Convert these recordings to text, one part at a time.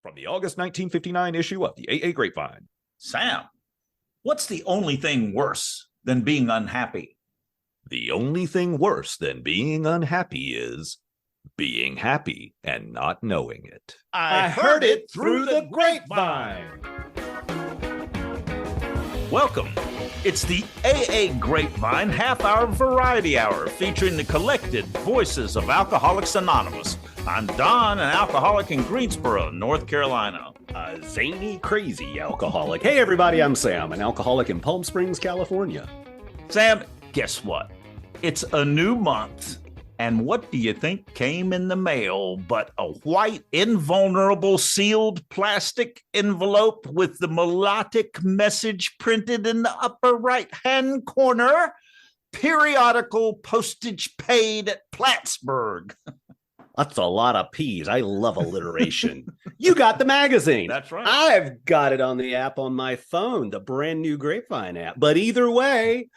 From the August 1959 issue of the AA Grapevine. Sam, what's the only thing worse than being unhappy? The only thing worse than being unhappy is being happy and not knowing it. I heard it through the grapevine. Welcome. It's the AA Grapevine half-hour variety hour featuring the collected voices of Alcoholics Anonymous. I'm Don, an alcoholic in Greensboro, North Carolina. A zany, crazy alcoholic. Hey, everybody, I'm Sam, an alcoholic in Palm Springs, California. Sam, guess what? It's a new month. And what do you think came in the mail but a white, invulnerable, sealed plastic envelope with the melodic message printed in the upper right-hand corner? Periodical postage paid at Plattsburgh. That's a lot of P's. I love alliteration. You got the magazine. That's right. I've got it on the app on my phone, the brand new Grapevine app. But either way,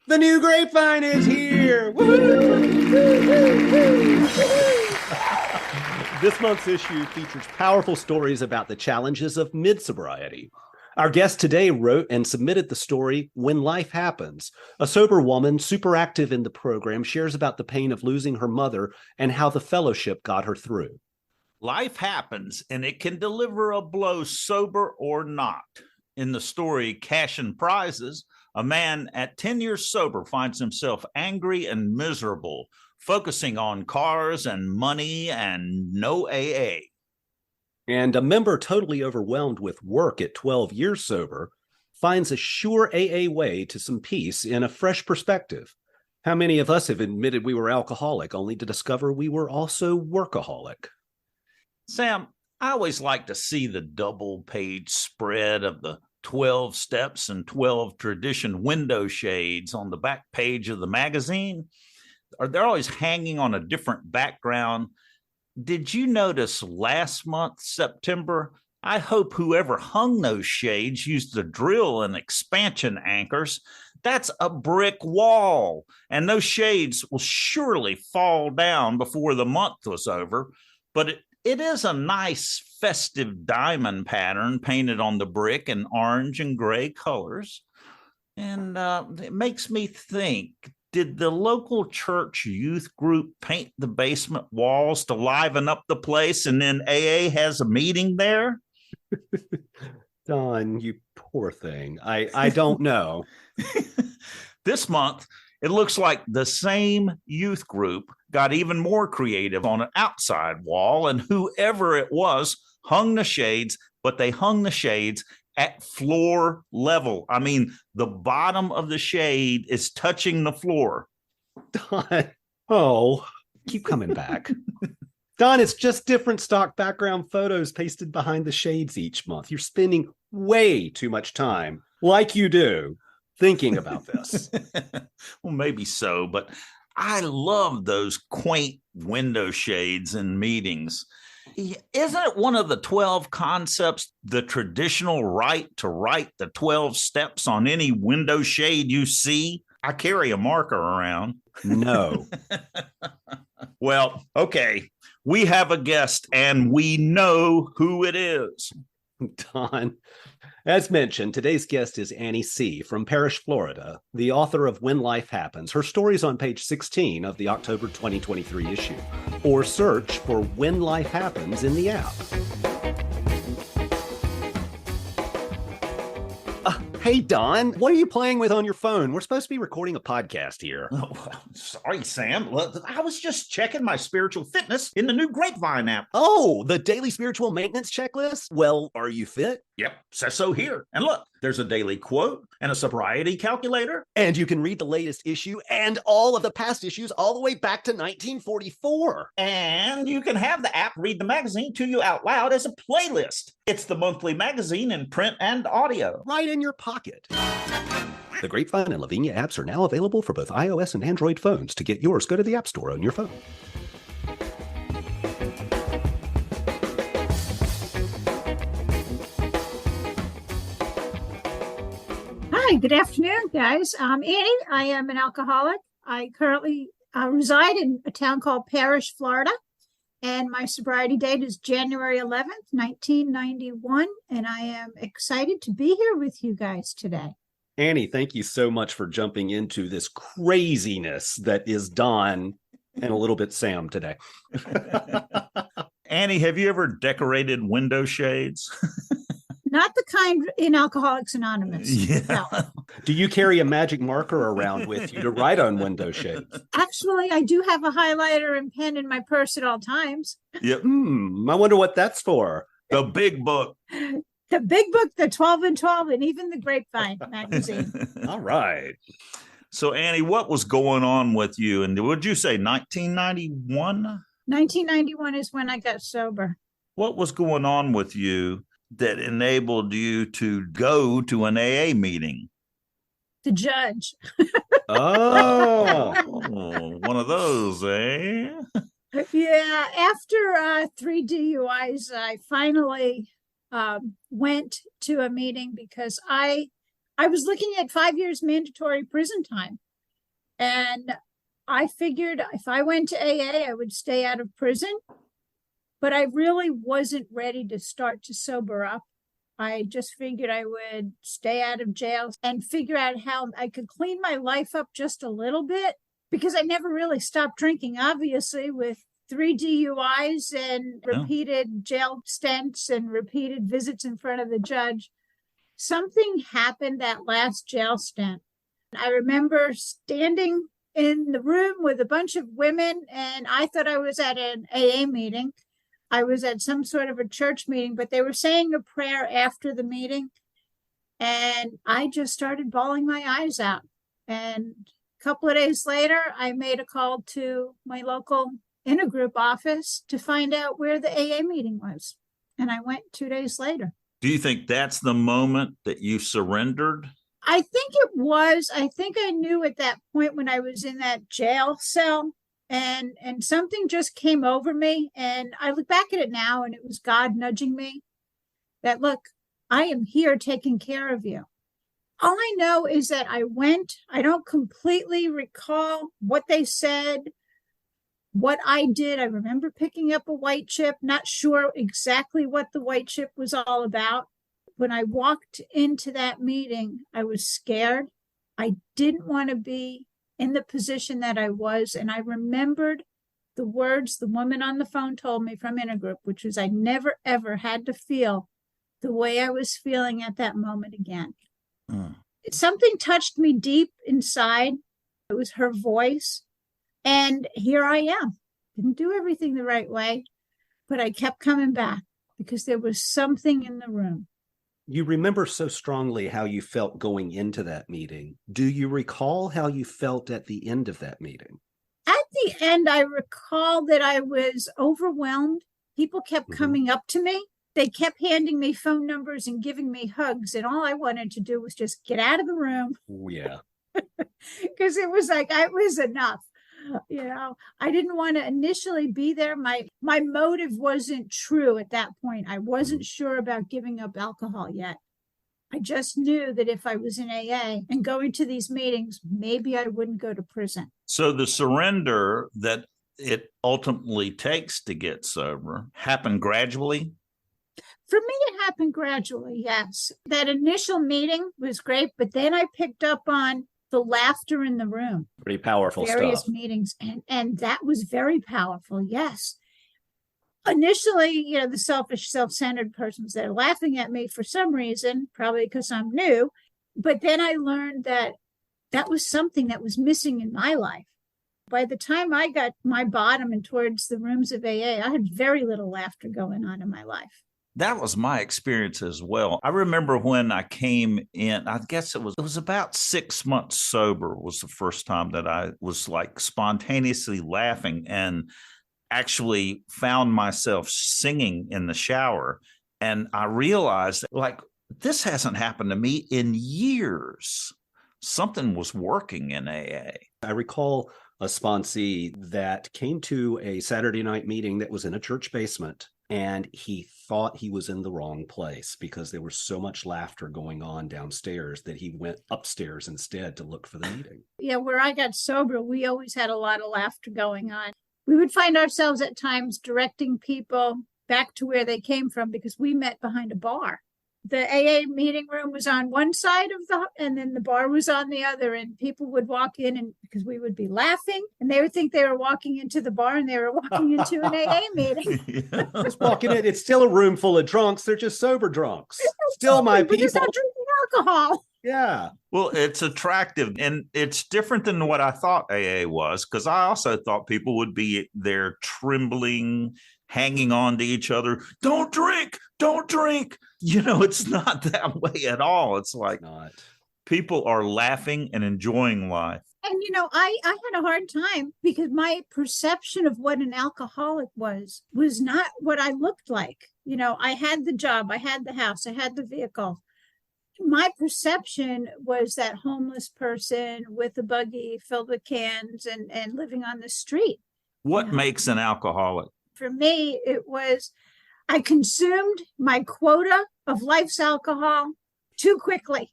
the new Grapevine is here. This month's issue features powerful stories about the challenges of mid-sobriety. Our guest today wrote and submitted the story When Life Happens. A sober woman, super active in the program, shares about the pain of losing her mother and how the fellowship got her through. Life happens, and it can deliver a blow sober or not. In the story Cash and Prizes, a man at 10 years sober finds himself angry and miserable, focusing on cars and money and no AA. And a member totally overwhelmed with work at 12 years sober finds a sure AA way to some peace in a fresh perspective. How many of us have admitted we were alcoholic only to discover we were also workaholic? Sam, I always like to see the double-page spread of the 12 steps and 12 tradition window shades on the back page of the magazine. They're always hanging on a different background. Did you notice last month, September? I hope whoever hung those shades used a drill and expansion anchors. That's a brick wall, and those shades will surely fall down before the month was over. But it is a nice festive diamond pattern painted on the brick in orange and gray colors. And it makes me think, did the local church youth group paint the basement walls to liven up the place and then AA has a meeting there? Don, you poor thing. I don't know. This month, it looks like the same youth group got even more creative on an outside wall, and whoever it was hung the shades, but they hung the shades at floor level. I mean, the bottom of the shade is touching the floor. Don, keep coming back. Don, it's just different stock background photos pasted behind the shades each month. You're spending way too much time, like you do, thinking about this. Well, maybe so, but I love those quaint window shades in meetings. Isn't it one of the 12 concepts, the traditional right to write the 12 steps on any window shade you see? I carry a marker around. No. Well, okay. We have a guest and we know who it is. Don, as mentioned, today's guest is Annie C. from Parrish, Florida, the author of When Life Happens. Her story is on page 16 of the October 2023 issue, or search for When Life Happens in the app. Hey, Don, what are you playing with on your phone? We're supposed to be recording a podcast here. Oh, sorry, Sam. Look, I was just checking my spiritual fitness in the new Grapevine app. Oh, the daily spiritual maintenance checklist? Well, are you fit? Yep, says so here. And look, there's a daily quote and a sobriety calculator. And you can read the latest issue and all of the past issues all the way back to 1944. And you can have the app read the magazine to you out loud as a playlist. It's the monthly magazine in print and audio. Right in your pocket. The Grapevine and Lavinia apps are now available for both iOS and Android phones. To get yours, go to the App Store on your phone. Hi, good afternoon, guys. I'm Annie. I am an alcoholic. I currently reside in a town called Parrish, Florida. And my sobriety date is January 11th, 1991. And I am excited to be here with you guys today. Annie, thank you so much for jumping into this craziness that is Don and a little bit Sam today. Annie, have you ever decorated window shades? Not the kind in Alcoholics Anonymous. Yeah. No. Do you carry a magic marker around with you to write on window shades? Actually, I do have a highlighter and pen in my purse at all times. Yep. I wonder what that's for. The big book. The big book, the 12 and 12, and even the Grapevine Magazine. All right. So, Annie, what was going on with you? And would you say 1991? 1991 is when I got sober. What was going on with you that enabled you to go to an AA meeting? The judge. Oh. One of those, eh? Yeah, after 3 DUIs, I finally went to a meeting because I was looking at 5 years mandatory prison time. And I figured if I went to AA, I would stay out of prison. But I really wasn't ready to start to sober up. I just figured I would stay out of jail and figure out how I could clean my life up just a little bit, because I never really stopped drinking, obviously, with 3 DUIs and repeated jail stints and repeated visits in front of the judge. Something happened that last jail stint. I remember standing in the room with a bunch of women, and I thought I was at an AA meeting. I was at some sort of a church meeting, but they were saying a prayer after the meeting. And I just started bawling my eyes out. And a couple of days later, I made a call to my local intergroup office to find out where the AA meeting was. And I went 2 days later. Do you think that's the moment that you surrendered? I think it was. I think I knew at that point when I was in that jail cell, and something just came over me. And I look back at it now, and it was God nudging me that, look, I am here taking care of you. All I know is that I went. I don't completely recall what they said, what I did. I remember picking up a white chip, not sure exactly what the white chip was all about. When I walked into that meeting, I was scared. I didn't want to be in the position that I was. And I remembered the words the woman on the phone told me from Intergroup, which was I never, ever had to feel the way I was feeling at that moment again. Something touched me deep inside. It was her voice. And here I am. Didn't do everything the right way, but I kept coming back because there was something in the room. You remember so strongly how you felt going into that meeting. Do you recall how you felt at the end of that meeting? At the end, I recall that I was overwhelmed. People kept coming up to me. They kept handing me phone numbers and giving me hugs. And all I wanted to do was just get out of the room. Oh, yeah. Because it was like, it was enough. You know, I didn't want to initially be there. My motive wasn't true at that point. I wasn't sure about giving up alcohol yet. I just knew that if I was in AA and going to these meetings, maybe I wouldn't go to prison. So the surrender that it ultimately takes to get sober happened gradually? For me, it happened gradually, yes. That initial meeting was great, but then I picked up on the laughter in the room. Pretty powerful various stuff. Meetings. And that was very powerful. Yes. Initially, you know, the selfish, self-centered persons that are laughing at me for some reason, probably because I'm new. But then I learned that that was something that was missing in my life. By the time I got my bottom and towards the rooms of AA, I had very little laughter going on in my life. That was my experience as well. I remember when I came in, I guess it was about 6 months sober was the first time that I was like spontaneously laughing and actually found myself singing in the shower. And I realized that, like, this hasn't happened to me in years. Something was working in AA. I recall a sponsee that came to a Saturday night meeting that was in a church basement. And he thought he was in the wrong place because there was so much laughter going on downstairs that he went upstairs instead to look for the meeting. Yeah, where I got sober, we always had a lot of laughter going on. we would find ourselves at times directing people back to where they came from because we met behind a bar. The AA meeting room was on one side and then the bar was on the other, and people would walk in and because we would be laughing and they would think they were walking into the bar and they were walking into an AA meeting. Just walking in, it's still a room full of drunks. They're just sober drunks. Still my We're just people. not drinking alcohol. Yeah. Well, it's attractive, and it's different than what I thought AA was, because I also thought people would be there trembling, hanging on to each other. Don't drink, don't drink. It's not that way at all. It's like people are laughing and enjoying life. And, I had a hard time because my perception of what an alcoholic was not what I looked like. I had the job, I had the house, I had the vehicle. My perception was that homeless person with a buggy filled with cans and living on the street. What makes an alcoholic? For me, it was I consumed my quota of life's alcohol too quickly.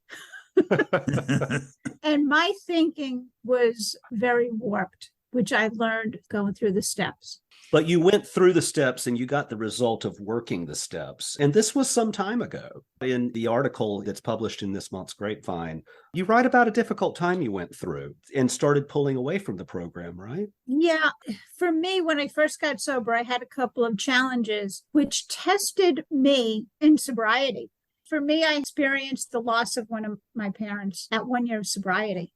And my thinking was very warped, which I learned going through the steps. But you went through the steps and you got the result of working the steps. And this was some time ago. In the article that's published in this month's Grapevine, you write about a difficult time you went through and started pulling away from the program, right? Yeah. For me, when I first got sober, I had a couple of challenges which tested me in sobriety. For me, I experienced the loss of one of my parents at 1 year of sobriety.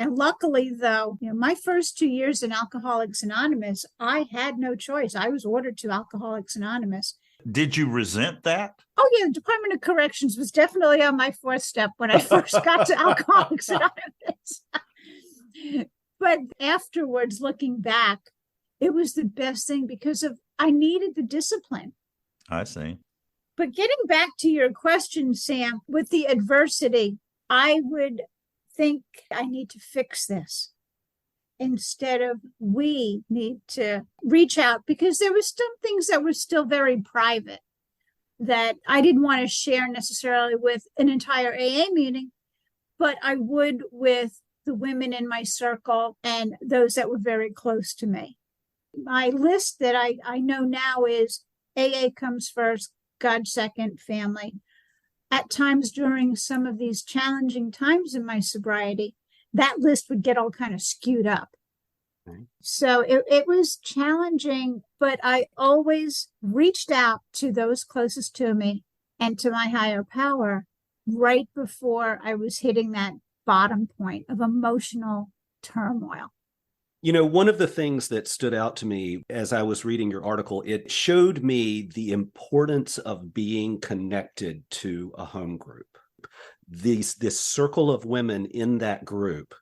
And luckily, though, my first 2 years in Alcoholics Anonymous, I had no choice. I was ordered to Alcoholics Anonymous. Did you resent that? Oh, yeah. The Department of Corrections was definitely on my fourth step when I first got to Alcoholics Anonymous. But afterwards, looking back, it was the best thing because I needed the discipline. I see. But getting back to your question, Sam, with the adversity, I would think I need to fix this instead of we need to reach out, because there was some things that were still very private that I didn't want to share necessarily with an entire AA meeting, but I would with the women in my circle and those that were very close to me. My list that I know now is AA comes first, God second, family. At times during some of these challenging times in my sobriety, that list would get all kind of skewed up. Okay. So it was challenging, but I always reached out to those closest to me and to my higher power right before I was hitting that bottom point of emotional turmoil. One of the things that stood out to me as I was reading your article, it showed me the importance of being connected to a home group. This circle of women in that group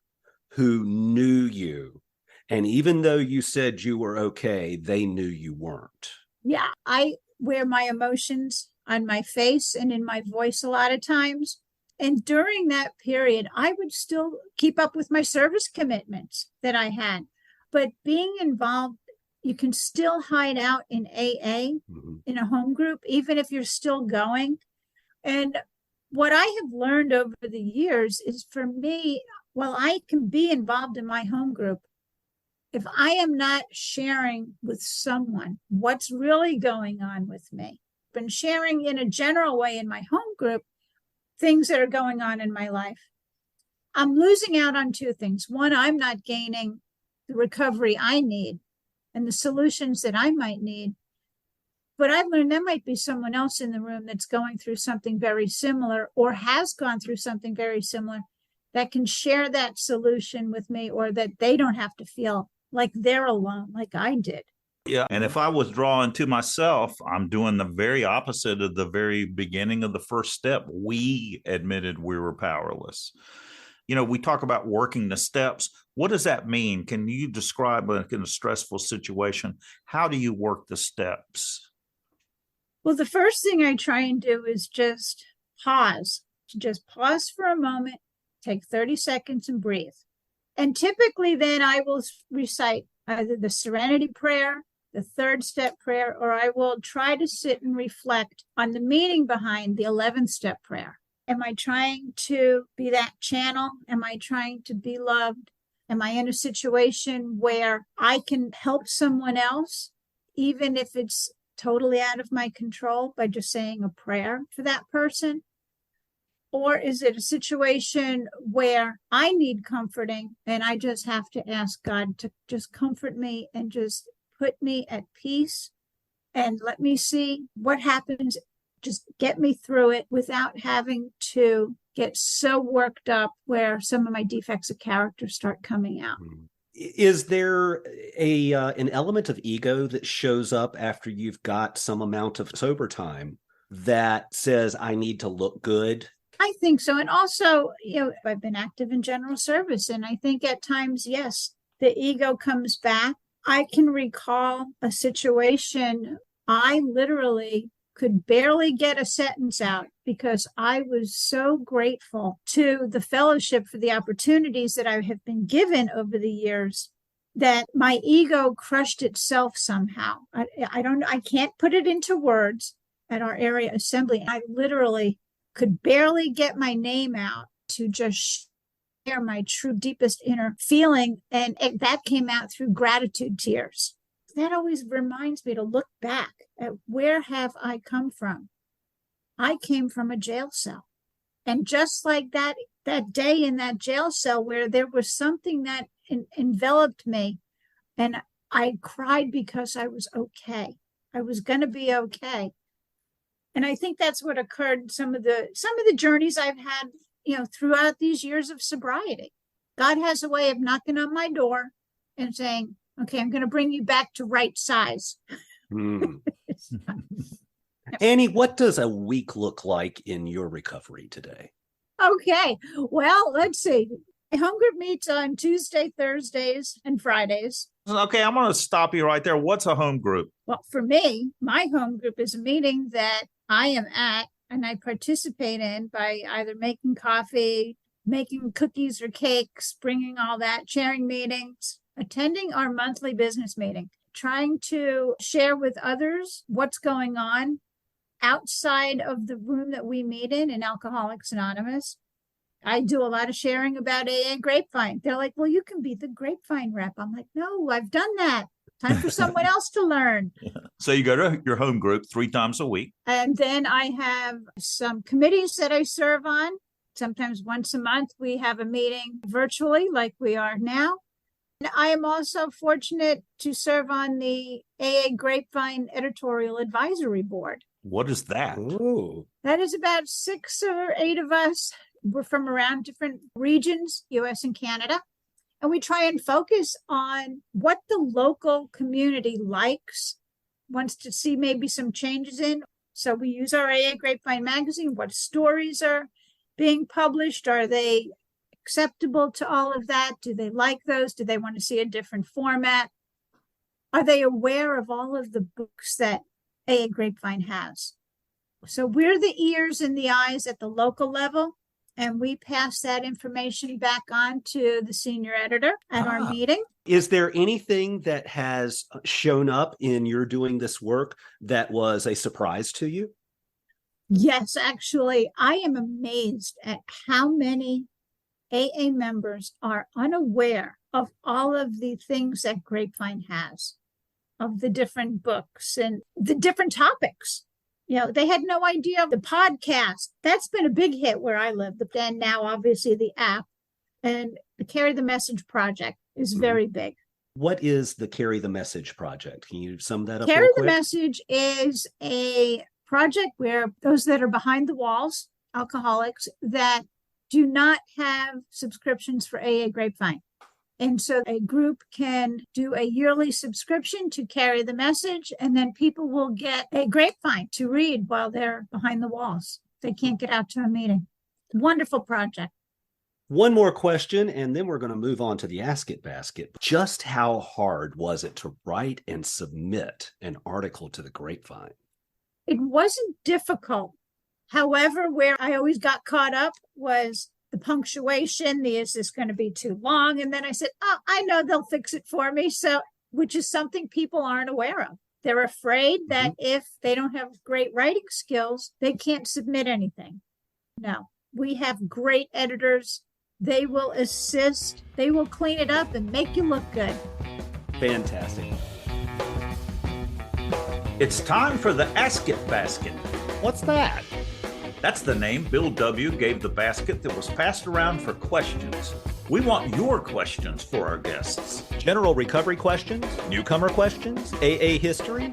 who knew you. And even though you said you were okay, they knew you weren't. Yeah, I wear my emotions on my face and in my voice a lot of times. And during that period, I would still keep up with my service commitments that I had. But being involved, you can still hide out in AA, in a home group, even if you're still going. And what I have learned over the years is, for me, while I can be involved in my home group, if I am not sharing with someone what's really going on with me, been sharing in a general way in my home group, things that are going on in my life, I'm losing out on two things. One, I'm not gaining the recovery I need and the solutions that I might need. But I've learned there might be someone else in the room that's going through something very similar or has gone through something very similar that can share that solution with me, or that they don't have to feel like they're alone like I did. Yeah. And if I withdraw into myself, I'm doing the very opposite of the very beginning of the first step. We admitted we were powerless. We talk about working the steps. What does that mean? Can you describe, in a stressful situation, how do you work the steps? Well, the first thing I try and do is just pause for a moment, take 30 seconds and breathe. And typically then I will recite either the Serenity Prayer, the third step prayer, or I will try to sit and reflect on the meaning behind the 11th step prayer. Am I trying to be that channel? Am I trying to be loved? Am I in a situation where I can help someone else, even if it's totally out of my control, by just saying a prayer for that person? Or is it a situation where I need comforting and I just have to ask God to just comfort me and just put me at peace and let me see what happens, just get me through it without having to get so worked up where some of my defects of character start coming out. Is there an element of ego that shows up after you've got some amount of sober time that says, I need to look good? I think so. And also, I've been active in general service, and I think at times, yes, the ego comes back. I can recall a situation I literally could barely get a sentence out because I was so grateful to the fellowship for the opportunities that I have been given over the years that my ego crushed itself somehow. I can't put it into words. At our area assembly, I literally could barely get my name out to just share my true deepest inner feeling. And that came out through gratitude tears. That always reminds me to look back at where have I come from? I came from a jail cell. And just like that day in that jail cell where there was something that enveloped me, and I cried because I was okay. I was going to be okay. And I think that's what occurred some of the journeys I've had, throughout these years of sobriety. God has a way of knocking on my door and saying, okay, I'm going to bring you back to right size. Annie, what does a week look like in your recovery today? Okay, well, let's see. Home group meets on Tuesday, Thursdays, and Fridays. Okay, I'm going to stop you right there. What's a home group? Well, for me, my home group is a meeting that I am at and I participate in by either making coffee, making cookies or cakes, bringing all that, chairing meetings, attending our monthly business meeting, trying to share with others what's going on outside of the room that we meet in Alcoholics Anonymous. I do a lot of sharing about AA Grapevine. They're like, well, you can be the Grapevine rep. I'm like, no, I've done that. Time for someone else to learn. So you go to your home group 3 times a week. And then I have some committees that I serve on. Sometimes once a month, we have a meeting virtually like we are now. And I am also fortunate to serve on the AA Grapevine Editorial Advisory Board. What is that? Ooh. That is about 6 or 8 of us. We're from around different regions, US and Canada. And we try and focus on what the local community likes, wants to see maybe some changes in. So we use our AA Grapevine Magazine. What stories are being published? Are they acceptable to all of that? Do they like those? Do they want to see a different format? Are they aware of all of the books that AA Grapevine has? So we're the ears and the eyes at the local level. And we pass that information back on to the senior editor at our meeting. Is there anything that has shown up in your doing this work that was a surprise to you? Yes, actually, I am amazed at how many AA members are unaware of all of the things that Grapevine has, of the different books and the different topics. They had no idea of the podcast. That's been a big hit where I live. But then now, obviously, the app and the Carry the Message project is very big. What is the Carry the Message project? Can you sum that up? Carry the Message is a project where those that are behind the walls, alcoholics, that do not have subscriptions for AA Grapevine. And so a group can do a yearly subscription to Carry the Message, and then people will get a Grapevine to read while they're behind the walls. They can't get out to a meeting. Wonderful project. One more question, and then we're going to move on to the Ask It basket. Just how hard was it to write and submit an article to the Grapevine? It wasn't difficult. However, where I always got caught up was the punctuation, is this going to be too long? And then I said, I know they'll fix it for me. So, which is something people aren't aware of. They're afraid that if they don't have great writing skills, they can't submit anything. No, we have great editors They will assist. They will clean it up and make you look good. Fantastic. It's time for the Ask It Basket. What's that? That's the name Bill W. gave the basket that was passed around for questions. We want your questions for our guests. General recovery questions, newcomer questions, AA history.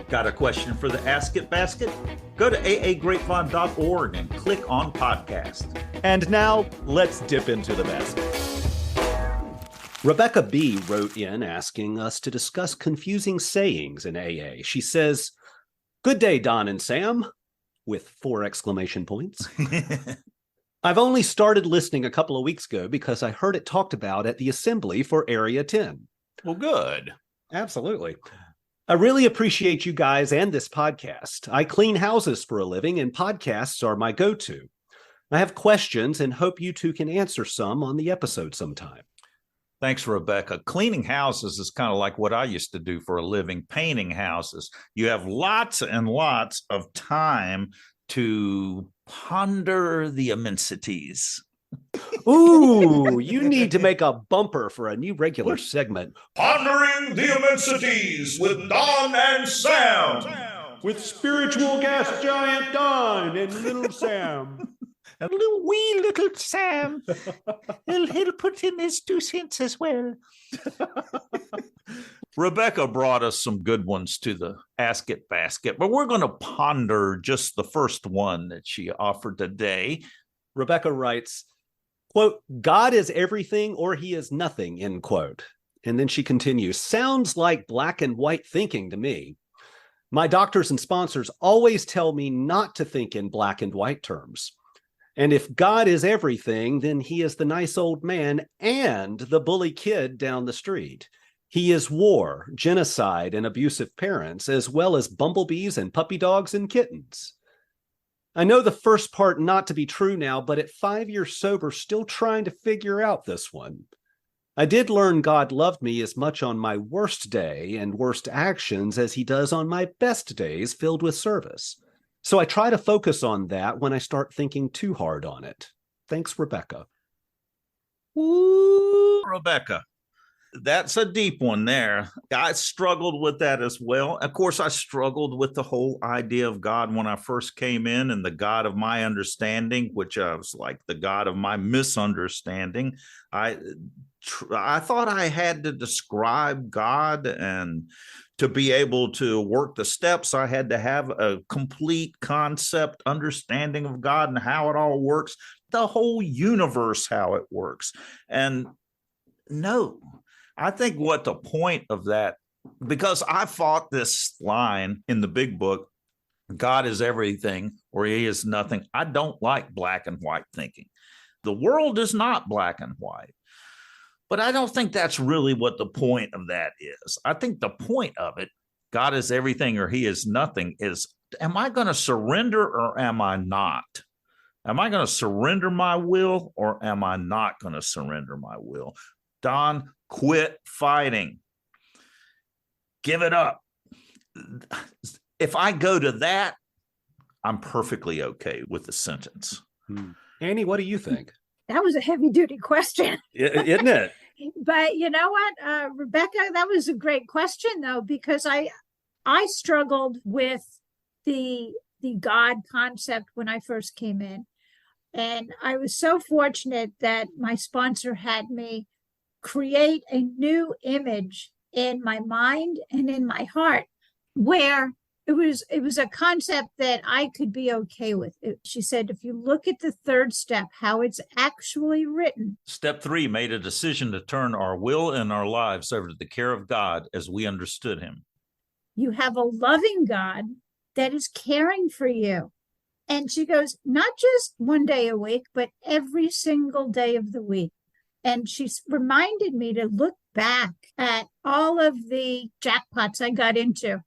Got a question for the Ask It Basket? Go to aagrapevine.org and click on podcast. And now let's dip into the basket. Rebecca B. wrote in asking us to discuss confusing sayings in AA. She says, "Good day, Don and Sam," with 4 exclamation points. "I've only started listening a couple of weeks ago because I heard it talked about at the assembly for Area 10. Well, good. Absolutely. I really appreciate you guys and this podcast. I clean houses for a living, and podcasts are my go-to. I have questions and hope you two can answer some on the episode sometime." Thanks, Rebecca. Cleaning houses is kind of like what I used to do for a living, painting houses. You have lots and lots of time to ponder the immensities. Ooh, you need to make a bumper for a new regular segment. Pondering the Immensities with Don and Sam. With spiritual gas giant Don and little Sam. And little wee little Sam, he'll put in his 2 cents as well. Rebecca brought us some good ones to the Ask It Basket, but we're going to ponder just the first one that she offered today. Rebecca writes, quote, "God is everything or he is nothing," end quote. And then she continues, "Sounds like black and white thinking to me. My doctors and sponsors always tell me not to think in black and white terms. And if God is everything, then he is the nice old man and the bully kid down the street. He is war, genocide, and abusive parents, as well as bumblebees and puppy dogs and kittens. I know the first part not to be true now, but at 5 years sober, still trying to figure out this one. I did learn God loved me as much on my worst day and worst actions as he does on my best days filled with service. So I try to focus on that when I start thinking too hard on it. Thanks, Rebecca." Ooh, Rebecca. That's a deep one there. I struggled with that as well. Of course, I struggled with the whole idea of God when I first came in, and the God of my understanding, which I was like the God of my misunderstanding. I thought I had to describe God, and to be able to work the steps, I had to have a complete concept understanding of God and how it all works, the whole universe, how it works. And no, I think what the point of that, because I fought this line in the big book, God is everything or he is nothing. I don't like black and white thinking. The world is not black and white. But I don't think that's really what the point of that is. I think the point of it, God is everything or he is nothing, is, am I going to surrender or am I not? Am I going to surrender my will or am I not going to surrender my will? Don, quit fighting. Give it up. If I go to that, I'm perfectly okay with the sentence. Annie, what do you think? That was a heavy duty question. Isn't it? But you know what, Rebecca, that was a great question though, because I struggled with the God concept when I first came in. And I was so fortunate that my sponsor had me create a new image in my mind and in my heart where it was a concept that I could be okay with. She said, if you look at the 3rd step, how it's actually written. Step 3 made a decision to turn our will and our lives over to the care of God as we understood him. You have a loving God that is caring for you. And she goes, not just one day a week, but every single day of the week. And she reminded me to look back at all of the jackpots I got into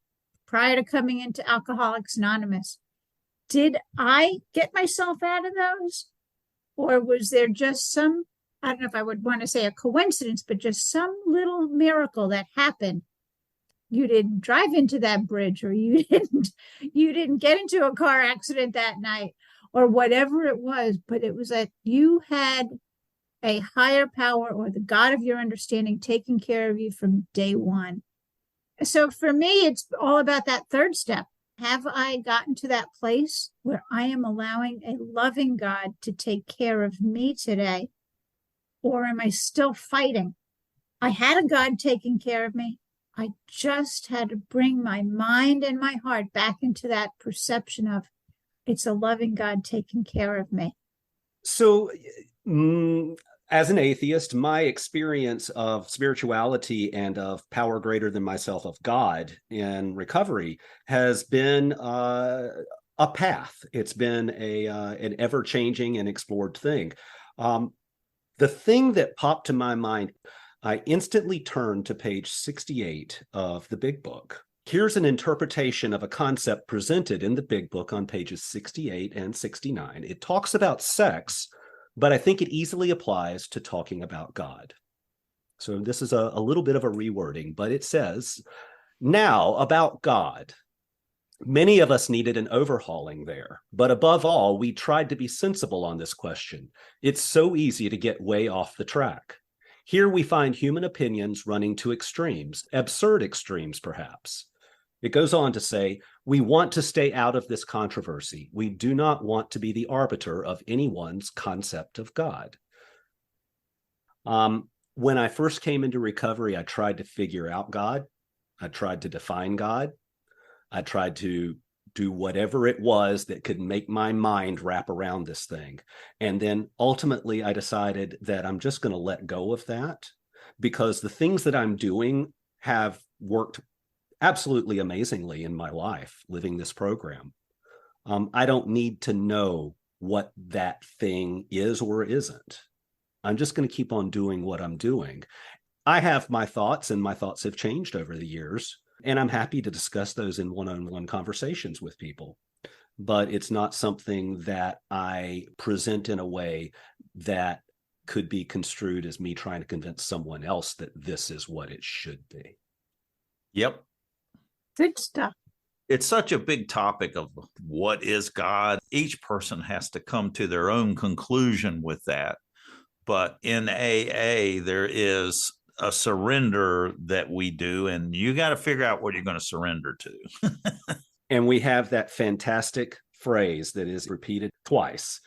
prior to coming into Alcoholics Anonymous. Did I get myself out of those? Or was there just some, I don't know if I would want to say a coincidence, but just some little miracle that happened? You didn't drive into that bridge, or you didn't get into a car accident that night, or whatever it was, but it was that you had a higher power or the God of your understanding taking care of you from day one. So for me, it's all about that third step. Have I gotten to that place where I am allowing a loving God to take care of me today? Or am I still fighting? I had a God taking care of me. I just had to bring my mind and my heart back into that perception of it's a loving God taking care of me. So, as an atheist, my experience of spirituality and of power greater than myself, of God in recovery, has been a path. It's been an ever-changing and explored thing. The thing that popped to my mind, I instantly turned to page 68 of the Big Book. Here's an interpretation of a concept presented in the Big Book on pages 68 and 69. It talks about sex, but I think it easily applies to talking about God. So this is a little bit of a rewording, but it says, now about God. Many of us needed an overhauling there, but above all, we tried to be sensible on this question. It's so easy to get way off the track. Here we find human opinions running to extremes, absurd extremes perhaps. It goes on to say, we want to stay out of this controversy. We do not want to be the arbiter of anyone's concept of God. When I first came into recovery, I tried to figure out God. I tried to define God. I tried to do whatever it was that could make my mind wrap around this thing. And then ultimately I decided that I'm just going to let go of that, because the things that I'm doing have worked absolutely amazingly in my life, living this program. I don't need to know what that thing is or isn't. I'm just going to keep on doing what I'm doing. I have my thoughts, and my thoughts have changed over the years. And I'm happy to discuss those in one-on-one conversations with people. But it's not something that I present in a way that could be construed as me trying to convince someone else that this is what it should be. Yep. Good stuff. It's such a big topic of what is God. Each person has to come to their own conclusion with that. But in AA, there is a surrender that we do, and you got to figure out what you're going to surrender to. And we have that fantastic phrase that is repeated twice,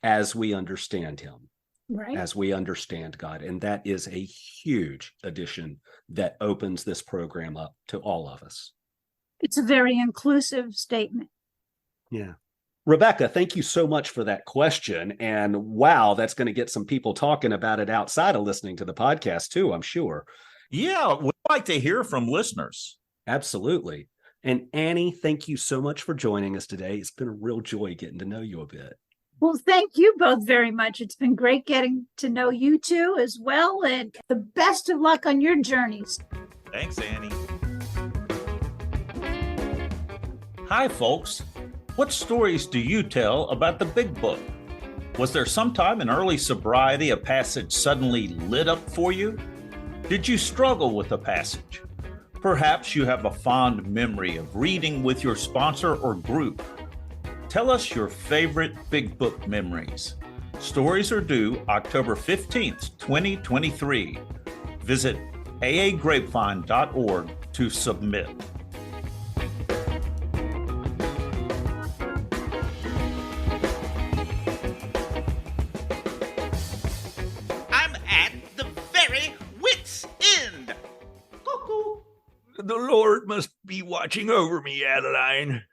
as we understand him, Right. as we understand God. And that is a huge addition that opens this program up to all of us. It's a very inclusive statement. Yeah. Rebecca, thank you so much for that question. And wow, that's going to get some people talking about it outside of listening to the podcast too, I'm sure. Yeah, we'd like to hear from listeners. Absolutely. And Annie, thank you so much for joining us today. It's been a real joy getting to know you a bit. Well, thank you both very much. It's been great getting to know you two as well. And the best of luck on your journeys. Thanks, Annie. Hi, folks. What stories do you tell about the Big Book? Was there some time in early sobriety a passage suddenly lit up for you? Did you struggle with a passage? Perhaps you have a fond memory of reading with your sponsor or group. Tell us your favorite Big Book memories. Stories are due October 15th, 2023. Visit aagrapevine.org to submit. The Lord must be watching over me, Adeline.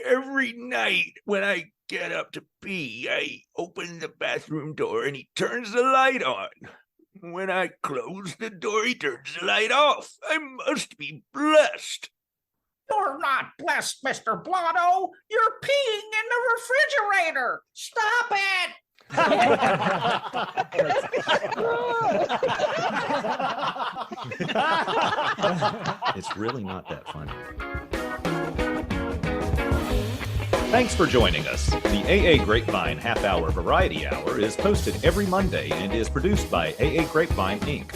Every night when I get up to pee, I open the bathroom door and he turns the light on. When I close the door, he turns the light off. I must be blessed. You're not blessed, Mr. Blotto. You're peeing in the refrigerator. Stop it. It's really not that funny. Thanks for joining us. The AA Grapevine Half Hour Variety Hour is posted every Monday and is produced by AA Grapevine, Inc.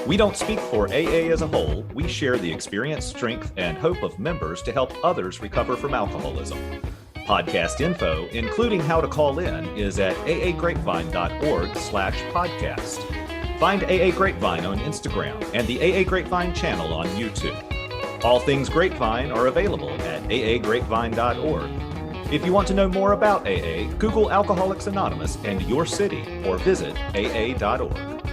We don't speak for AA as a whole. We share the experience, strength, and hope of members to help others recover from alcoholism. Podcast info, including how to call in, is at aagrapevine.org/podcast. Find AA Grapevine on Instagram and the AA Grapevine channel on YouTube. All things Grapevine are available at aagrapevine.org. If you want to know more about AA, Google Alcoholics Anonymous and your city or visit aa.org.